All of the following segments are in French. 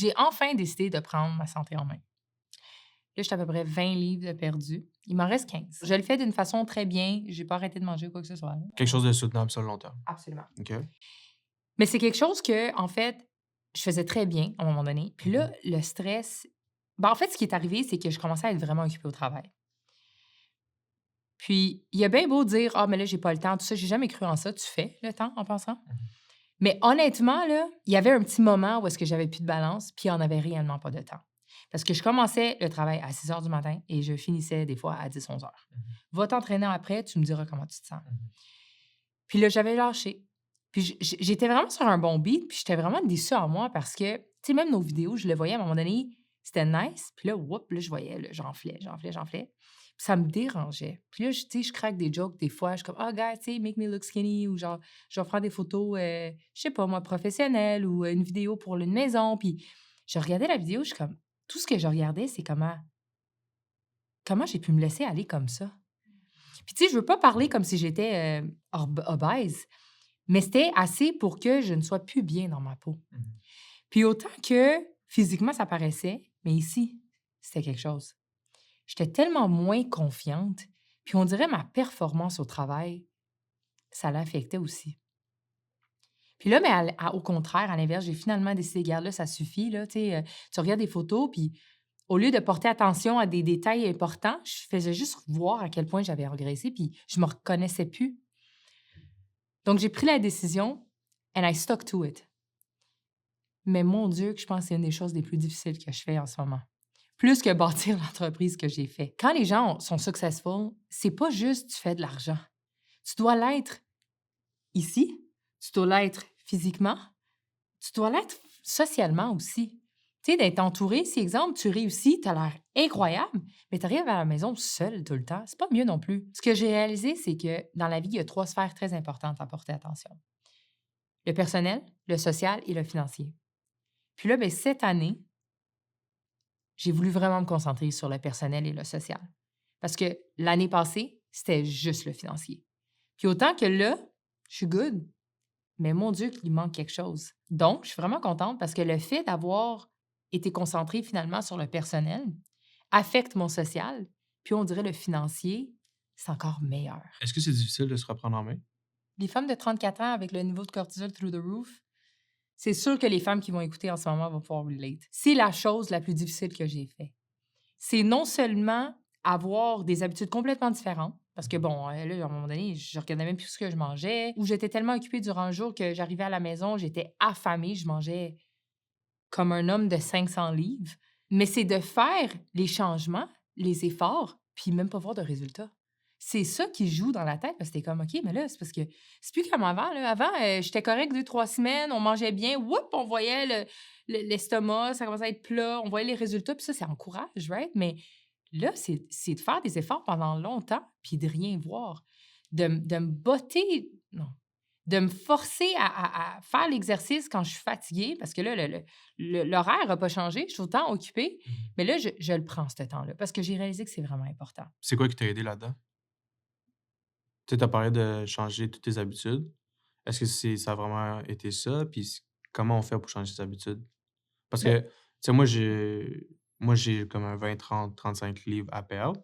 j'ai enfin décidé de prendre ma santé en main. Là, j'étais à peu près 20 livres de perdu. Il m'en reste 15. Je le fais d'une façon très bien. J'ai pas arrêté de manger ou quoi que ce soit, là. Quelque chose de soutenable sur le long terme. Absolument. OK. Mais c'est quelque chose que, en fait, je faisais très bien à un moment donné. Puis là, Mmh. le stress en fait, ce qui est arrivé, c'est que je commençais à être vraiment occupée au travail. Puis, il y a bien beau dire: «Ah, mais là, j'ai pas le temps», tout ça. J'ai jamais cru en ça. Tu fais le temps en pensant. Mmh. Mais honnêtement, là, il y avait un petit moment où est-ce que j'avais plus de balance, puis il y en avait réellement pas de temps. Parce que je commençais le travail à 6 heures du matin et je finissais des fois à 10, 11 heures. Mmh. Va t'entraîner après, tu me diras comment tu te sens. Mmh. Puis là, j'avais lâché. Puis j'étais vraiment sur un bon beat, puis j'étais vraiment déçue en moi parce que, tu sais, même nos vidéos, je le voyais à un moment donné, c'était nice. Puis là, whoop, là, je voyais, là, j'enflais, j'enflais, j'enflais. Puis ça me dérangeait. Puis là, tu sais, je craque des jokes des fois. Je suis comme, ah, gars, tu sais, make me look skinny. Ou genre, je vais prendre des photos, je sais pas, moi, professionnelles ou une vidéo pour une maison. Puis je regardais la vidéo, je suis comme, tout ce que je regardais, c'est comment j'ai pu me laisser aller comme ça. Puis, tu sais, je veux pas parler comme si j'étais obèse, mais c'était assez pour que je ne sois plus bien dans ma peau. Mmh. Puis autant que physiquement, ça paraissait, mais ici, c'était quelque chose. J'étais tellement moins confiante, puis on dirait ma performance au travail, ça l'affectait aussi. Puis là, mais au contraire, à l'inverse, j'ai finalement décidé, regarde, là, ça suffit, là, tu sais, tu regardes des photos, puis au lieu de porter attention à des détails importants, je faisais juste voir à quel point j'avais régressé, puis je me reconnaissais plus. Donc, j'ai pris la décision and I stuck to it. Mais mon Dieu, que je pense que c'est une des choses les plus difficiles que je fais en ce moment. Plus que bâtir l'entreprise que j'ai fait. Quand les gens sont successful, c'est pas juste tu fais de l'argent. Tu dois l'être ici, tu dois l'être physiquement, tu dois l'être socialement aussi. Tu sais, d'être entouré, si exemple, tu réussis, tu as l'air incroyable, mais tu arrives à la maison seul tout le temps, c'est pas mieux non plus. Ce que j'ai réalisé, c'est que dans la vie, il y a 3 sphères très importantes à porter attention. Le personnel, le social et le financier. Puis là, ben, cette année, j'ai voulu vraiment me concentrer sur le personnel et le social. Parce que l'année passée, c'était juste le financier. Puis autant que là, je suis good, mais mon Dieu qu'il manque quelque chose. Donc, je suis vraiment contente parce que le fait d'avoir été concentrée finalement sur le personnel affecte mon social, puis on dirait le financier, c'est encore meilleur. Est-ce que c'est difficile de se reprendre en main? Les femmes de 34 ans avec le niveau de cortisol through the roof, c'est sûr que les femmes qui vont écouter en ce moment vont pouvoir relate. C'est la chose la plus difficile que j'ai fait. C'est non seulement avoir des habitudes complètement différentes, parce que bon, là, à un moment donné, je regardais même plus ce que je mangeais, ou j'étais tellement occupée durant le jour que j'arrivais à la maison, j'étais affamée, je mangeais comme un homme de 500 livres. Mais c'est de faire les changements, les efforts, puis même pas voir de résultats. C'est ça qui joue dans la tête parce que t'es comme: «OK, mais là, c'est parce que c'est plus comme avant, là. Avant, j'étais correcte 2, 3 semaines, on mangeait bien, whoop, on voyait l'estomac, ça commençait à être plat, on voyait les résultats, puis ça encourage, right? Mais là, c'est de faire des efforts pendant longtemps puis de rien voir. De me botter non, de me forcer à faire l'exercice quand je suis fatiguée parce que là, l'horaire n'a pas changé, je suis autant occupée, Mmh. mais là, je le prends ce temps-là parce que j'ai réalisé que c'est vraiment important. C'est quoi qui t'a aidé là-dedans? Tu sais, tu as parlé de changer toutes tes habitudes. Est-ce que ça a vraiment été ça? Puis comment on fait pour changer ses habitudes? Parce Ben que, tu sais, moi j'ai comme un 20, 30, 35 livres à perdre.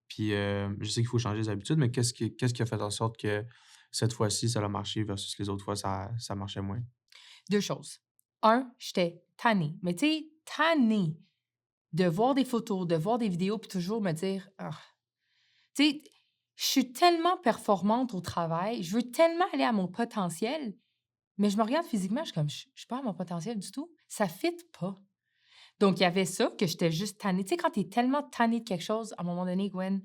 Puis, je sais qu'il faut changer les habitudes, mais qu'est-ce qui a fait en sorte que cette fois-ci, ça a marché versus les autres fois, ça marchait moins? 2 choses. Un, j'étais tannée, mais tu sais, tannée de voir des photos, de voir des vidéos puis toujours me dire: «Ah». Tu sais, je suis tellement performante au travail, je veux tellement aller à mon potentiel, mais je me regarde physiquement, je suis comme: «Je suis pas à mon potentiel du tout». Ça fit pas. Donc, il y avait ça, que j'étais juste tannée. Tu sais, quand tu es tellement tannée de quelque chose, à un moment donné, Gwen,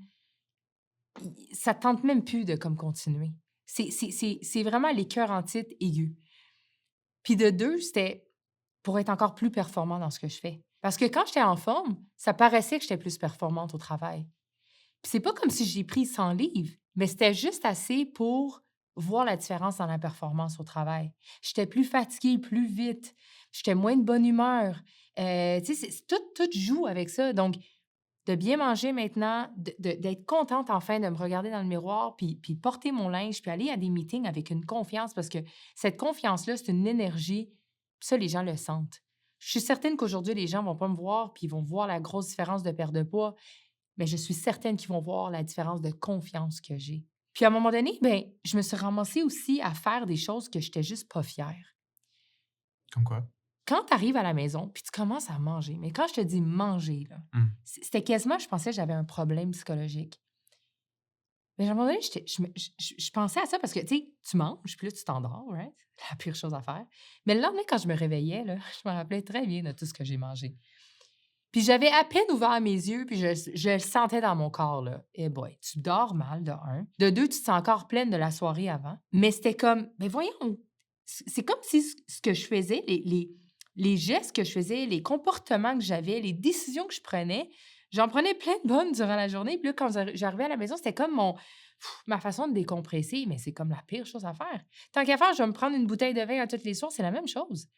ça te tente même plus de comme continuer. C'est vraiment les cœurs en titre aigus. Puis de deux, c'était pour être encore plus performant dans ce que je fais. Parce que quand j'étais en forme, ça paraissait que j'étais plus performante au travail. Puis c'est pas comme si j'ai pris 100 livres, mais c'était juste assez pour voir la différence dans la performance au travail. J'étais plus fatiguée plus vite, j'étais moins de bonne humeur. Tu sais, tout joue avec ça. Donc, de bien manger maintenant, d'être contente enfin de me regarder dans le miroir, puis porter mon linge, puis aller à des meetings avec une confiance, parce que cette confiance-là, c'est une énergie, puis ça, les gens le sentent. Je suis certaine qu'aujourd'hui, les gens vont pas me voir puis ils vont voir la grosse différence de perte de poids, mais je suis certaine qu'ils vont voir la différence de confiance que j'ai. Puis à un moment donné, ben, je me suis ramassée aussi à faire des choses que j'étais juste pas fière. Comme quoi? Quand tu arrives à la maison puis tu commences à manger, mais quand je te dis manger, là, Mmh. c'était quasiment, je pensais que j'avais un problème psychologique. Mais à un moment donné, je pensais à ça parce que, tu sais, tu manges, puis là, tu t'endors, right? La pire chose à faire. Mais le lendemain, quand je me réveillais, là, je me rappelais très bien de tout ce que j'ai mangé. Puis j'avais à peine ouvert mes yeux, puis je le sentais dans mon corps, là. Eh boy, tu dors mal, de un. De deux, tu te sens encore pleine de la soirée avant. Mais c'était comme, ben voyons, c'est comme si ce que je faisais, les gestes que je faisais, les comportements que j'avais, les décisions que je prenais, j'en prenais plein de bonnes durant la journée. Puis là, quand j'arrivais à la maison, c'était comme ma façon de décompresser, mais c'est comme la pire chose à faire. Tant qu'à faire, je vais me prendre une bouteille de vin à toutes les soirs, c'est la même chose.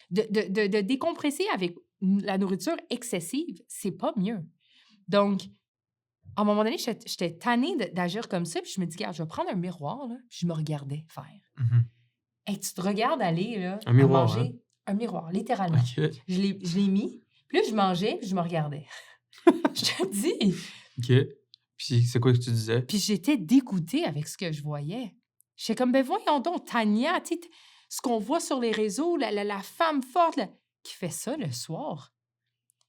De décompresser avec la nourriture excessive, c'est pas mieux. Donc, à un moment donné, j'étais tannée d'agir comme ça, puis je me dis: «Regarde, je vais prendre un miroir, là», puis je me regardais faire. Mmh. Hey, tu te regardes aller, là, Un à miroir, hein? manger un miroir, littéralement. OK. Je l'ai mis, puis là, je mangeais, puis je me regardais. Je te dis! OK. Puis c'est quoi que tu disais? Puis j'étais dégoûtée avec ce que je voyais. J'étais comme: «Ben voyons donc, Tania, tu sais, ce qu'on voit sur les réseaux, la femme forte, là, qui fait ça le soir».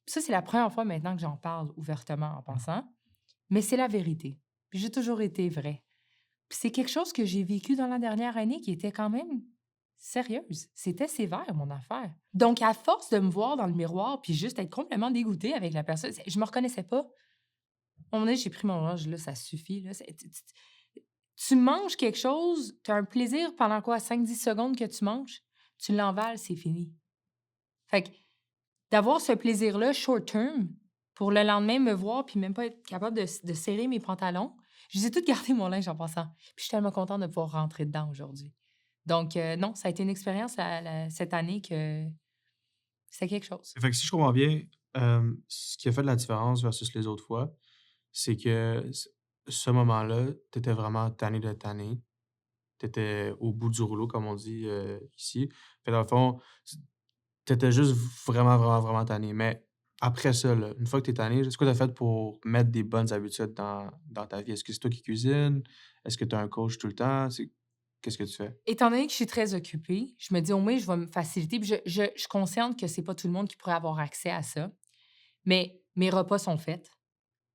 Puis ça, c'est la première fois maintenant que j'en parle ouvertement en passant, mais c'est la vérité. Puis j'ai toujours été vraie. Puis c'est quelque chose que j'ai vécu dans la dernière année qui était quand même sérieuse. C'était sévère, mon affaire. Donc, à force de me voir dans le miroir puis juste être complètement dégoûtée avec la personne, je me reconnaissais pas. À un moment donné, j'ai pris mon âge, là, ça suffit. Là. Tu manges quelque chose, tu as un plaisir pendant quoi, 5-10 secondes que tu manges, tu l'envales, c'est fini. Fait que d'avoir ce plaisir-là short term pour le lendemain me voir puis même pas être capable de serrer mes pantalons, je les ai toutes gardé mon linge en passant. Puis je suis tellement contente de pouvoir rentrer dedans aujourd'hui. Donc non, ça a été une expérience cette année que c'était quelque chose. Fait que si je comprends bien, ce qui a fait de la différence versus les autres fois, c'est que ce moment-là, tu étais vraiment tanné de tanner. Tu étais au bout du rouleau, comme on dit, ici. Fait dans le fond, tu étais juste vraiment, vraiment, vraiment tanné. Mais après ça, là, une fois que tu es tanné, c'est quoi tu as fait pour mettre des bonnes habitudes dans ta vie? Est-ce que c'est toi qui cuisines? Est-ce que tu as un coach tout le temps? Qu'est-ce que tu fais? Étant donné que je suis très occupée, je me dis au moins je vais me faciliter. Puis je suis consciente que c'est pas tout le monde qui pourrait avoir accès à ça. Mais mes repas sont faits.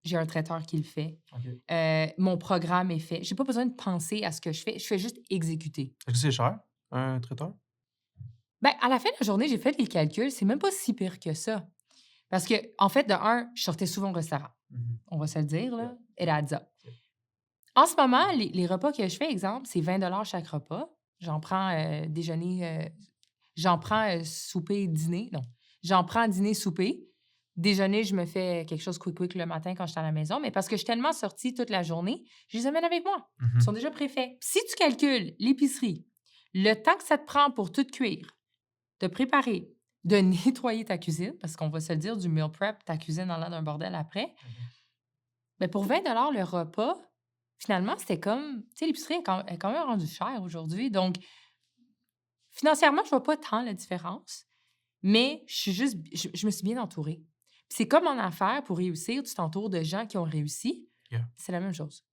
J'ai un traiteur qui le fait. OK. Mon programme est fait. J'ai pas besoin de penser à ce que je fais. Je fais juste exécuter. Est-ce que c'est cher, un traiteur? Ben, à la fin de la journée, j'ai fait les calculs. C'est même pas si pire que ça. Parce que, en fait, de un, je sortais souvent au restaurant. Mmh. On va se le dire, Yeah. là. It adds up. Yeah. En ce moment, les repas que je fais, exemple, c'est 20 chaque repas. J'en prends déjeuner, j'en prends souper, dîner. Non. J'en prends dîner, souper. Déjeuner, je me fais quelque chose quick le matin quand je suis à la maison. Mais parce que je suis tellement sortie toute la journée, je les amène avec moi. Ils sont Mmh. déjà préfaits. Si tu calcules l'épicerie, le temps que ça te prend pour tout cuire, de préparer, de nettoyer ta cuisine, parce qu'on va se le dire, du meal prep, ta cuisine en l'air d'un bordel après, mais pour 20 le repas, finalement, c'était comme, tu sais, l'épicerie est quand même rendue chère aujourd'hui. Donc, financièrement, je vois pas tant la différence, mais je me suis bien entourée. Puis c'est comme en affaires, pour réussir, tu t'entoures de gens qui ont réussi. Yeah. C'est la même chose.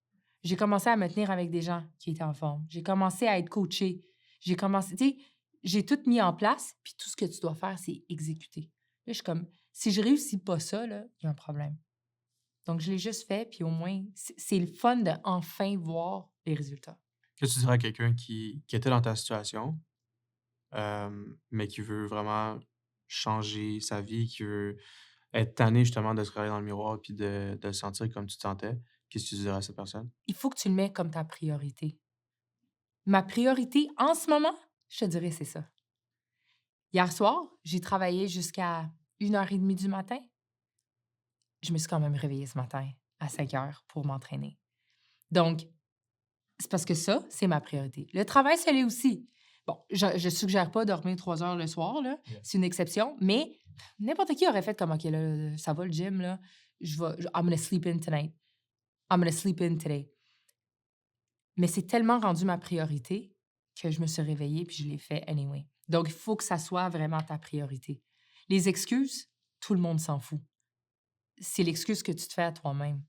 J'ai commencé à me tenir avec des gens qui étaient en forme. J'ai commencé à être coachée. J'ai commencé, tu sais, j'ai tout mis en place, puis tout ce que tu dois faire, c'est exécuter. Là, je suis comme, si je réussis pas ça, là, il y a un problème. Donc, je l'ai juste fait, puis au moins, c'est le fun de enfin voir les résultats. Qu'est-ce que tu dirais à quelqu'un qui était dans ta situation, mais qui veut vraiment changer sa vie, qui veut être tanné justement de se regarder dans le miroir puis de se sentir comme tu te sentais? Qu'est-ce que tu dirais à cette personne? Il faut que tu le mets comme ta priorité. Ma priorité en ce moment, je te dirais, c'est ça. Hier soir, j'ai travaillé jusqu'à 1h30 du matin. Je me suis quand même réveillée ce matin à 5 heures pour m'entraîner. Donc, c'est parce que ça, c'est ma priorité. Le travail, ça l'est aussi. Bon, je suggère pas dormir 3 heures le soir, là. Yeah. C'est une exception, mais n'importe qui aurait fait comme, OK, là, ça va le gym, là. I'm gonna sleep in tonight. I'm gonna sleep in today. Mais c'est tellement rendu ma priorité que je me suis réveillée puis je l'ai fait anyway. Donc, il faut que ça soit vraiment ta priorité. Les excuses, tout le monde s'en fout. C'est l'excuse que tu te fais à toi-même.